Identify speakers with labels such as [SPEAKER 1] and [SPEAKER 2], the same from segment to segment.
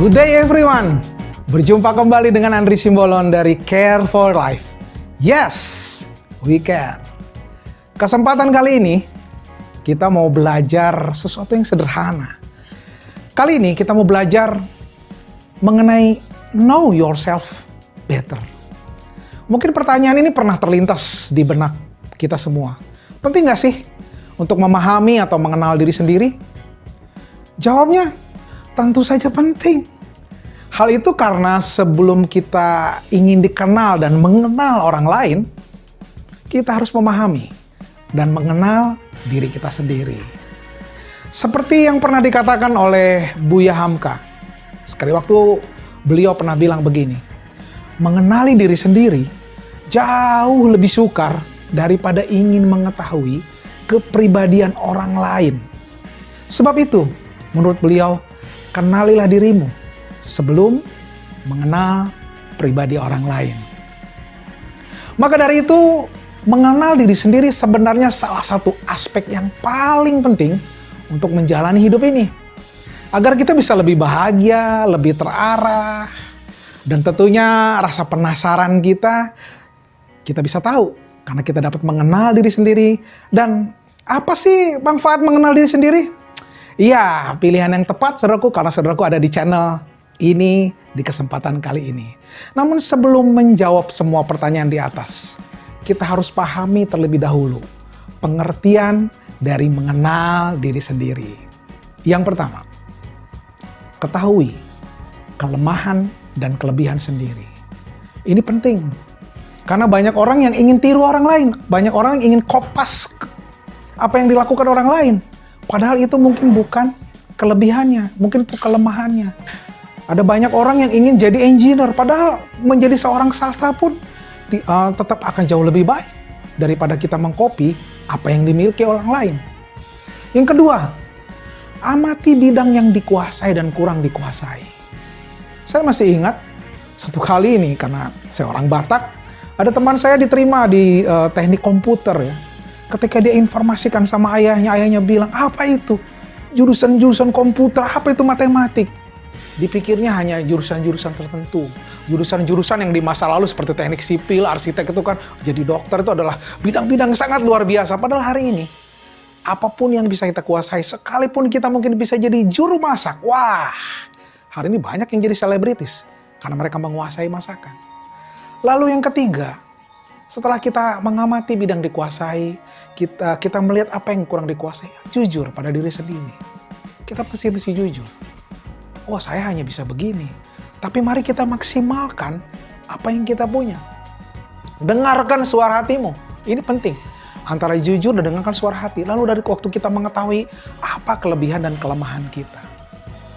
[SPEAKER 1] Good day everyone. Berjumpa kembali dengan Andri Simbolon dari Care for Life. Yes, we can. Kesempatan kali ini kita mau belajar sesuatu yang sederhana. Kali ini kita mau belajar mengenai know yourself better. Mungkin pertanyaan ini pernah terlintas di benak kita semua. Penting nggak sih untuk memahami atau mengenal diri sendiri? Jawabnya tentu saja penting. Hal itu karena sebelum kita ingin dikenal dan mengenal orang lain, kita harus memahami dan mengenal diri kita sendiri. Seperti yang pernah dikatakan oleh Buya Hamka. Sekali waktu beliau pernah bilang begini, mengenali diri sendiri jauh lebih sukar daripada ingin mengetahui kepribadian orang lain. Sebab itu, menurut beliau, kenalilah dirimu sebelum mengenal pribadi orang lain. Maka dari itu, mengenal diri sendiri sebenarnya salah satu aspek yang paling penting untuk menjalani hidup ini. Agar kita bisa lebih bahagia, lebih terarah, dan tentunya rasa penasaran kita bisa tahu karena kita dapat mengenal diri sendiri. Dan apa sih manfaat mengenal diri sendiri? Iya, pilihan yang tepat saudaraku, karena saudaraku ada di channel ini di kesempatan kali ini. Namun sebelum menjawab semua pertanyaan di atas, kita harus pahami terlebih dahulu pengertian dari mengenal diri sendiri. Yang pertama, ketahui kelemahan dan kelebihan sendiri. Ini penting, karena banyak orang yang ingin tiru orang lain, banyak orang yang ingin kopas apa yang dilakukan orang lain. Padahal itu mungkin bukan kelebihannya, mungkin itu kelemahannya. Ada banyak orang yang ingin jadi engineer, padahal menjadi seorang sastra pun tetap akan jauh lebih baik daripada kita mengcopy apa yang dimiliki orang lain. Yang kedua, amati bidang yang dikuasai dan kurang dikuasai. Saya masih ingat satu kali ini, karena saya orang Batak, ada teman saya diterima di teknik komputer ya. Ketika dia informasikan sama ayahnya bilang, apa itu? Jurusan komputer, apa itu matematik? Dipikirnya hanya jurusan-jurusan tertentu. Jurusan-jurusan yang di masa lalu seperti teknik sipil, arsitek itu kan, jadi dokter itu adalah bidang-bidang sangat luar biasa. Padahal hari ini, apapun yang bisa kita kuasai, sekalipun kita mungkin bisa jadi juru masak. Wah, hari ini banyak yang jadi selebritis karena mereka menguasai masakan. Lalu yang ketiga, setelah kita mengamati bidang dikuasai, kita melihat apa yang kurang dikuasai, jujur pada diri sendiri. Kita pasti jujur. Oh, saya hanya bisa begini. Tapi mari kita maksimalkan apa yang kita punya. Dengarkan suara hatimu. Ini penting. Antara jujur dan dengarkan suara hati. Lalu dari waktu kita mengetahui apa kelebihan dan kelemahan kita.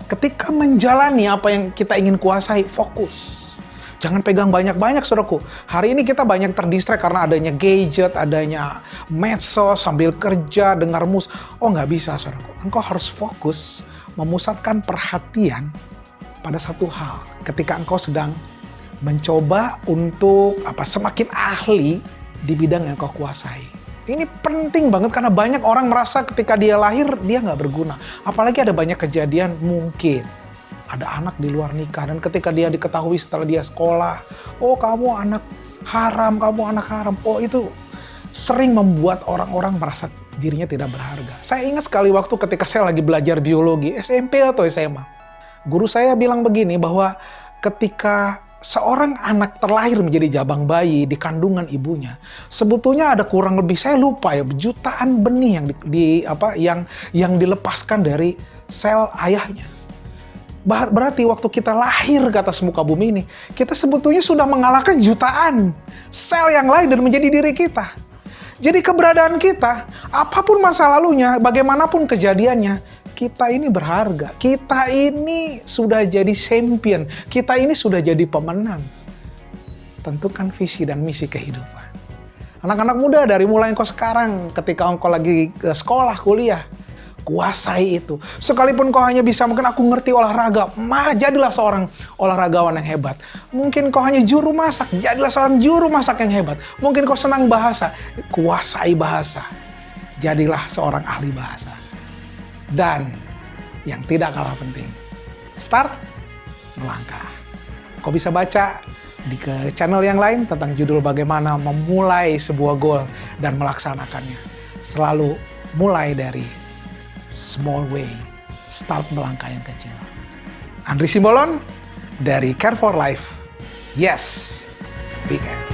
[SPEAKER 1] Ketika menjalani apa yang kita ingin kuasai, fokus. Jangan pegang banyak-banyak, saudaraku. Hari ini kita banyak terdistract karena adanya gadget, adanya medsos, sambil kerja, dengar musik. Oh, nggak bisa, saudaraku. Engkau harus fokus memusatkan perhatian pada satu hal. Ketika engkau sedang mencoba untuk semakin ahli di bidang yang kau kuasai. Ini penting banget karena banyak orang merasa ketika dia lahir, dia nggak berguna. Apalagi ada banyak kejadian mungkin. Ada anak di luar nikah dan ketika dia diketahui setelah dia sekolah, oh kamu anak haram, oh itu sering membuat orang-orang merasa dirinya tidak berharga. Saya ingat sekali waktu ketika saya lagi belajar biologi, SMP atau SMA. Guru saya bilang begini, bahwa ketika seorang anak terlahir menjadi jabang bayi di kandungan ibunya, sebetulnya ada kurang lebih, saya lupa ya, jutaan benih yang dilepaskan dari sel ayahnya. Berarti waktu kita lahir ke atas muka bumi ini, kita sebetulnya sudah mengalahkan jutaan sel yang lain dan menjadi diri kita. Jadi keberadaan kita, apapun masa lalunya, bagaimanapun kejadiannya, kita ini berharga. Kita ini sudah jadi champion. Kita ini sudah jadi pemenang. Tentukan visi dan misi kehidupan. Anak-anak muda, dari mulai engkau sekarang, ketika engkau lagi ke sekolah, kuliah, kuasai itu. Sekalipun kau hanya bisa, mungkin aku ngerti olahraga, jadilah seorang olahragawan yang hebat. Mungkin kau hanya juru masak, jadilah seorang juru masak yang hebat. Mungkin kau senang bahasa, kuasai bahasa. Jadilah seorang ahli bahasa. Dan yang tidak kalah penting, start melangkah. Kau bisa baca di ke channel yang lain tentang judul bagaimana memulai sebuah goal dan melaksanakannya. Selalu mulai dari small way, start melangkah yang kecil. Andri Simbolon dari Care for Life. Yes, we can.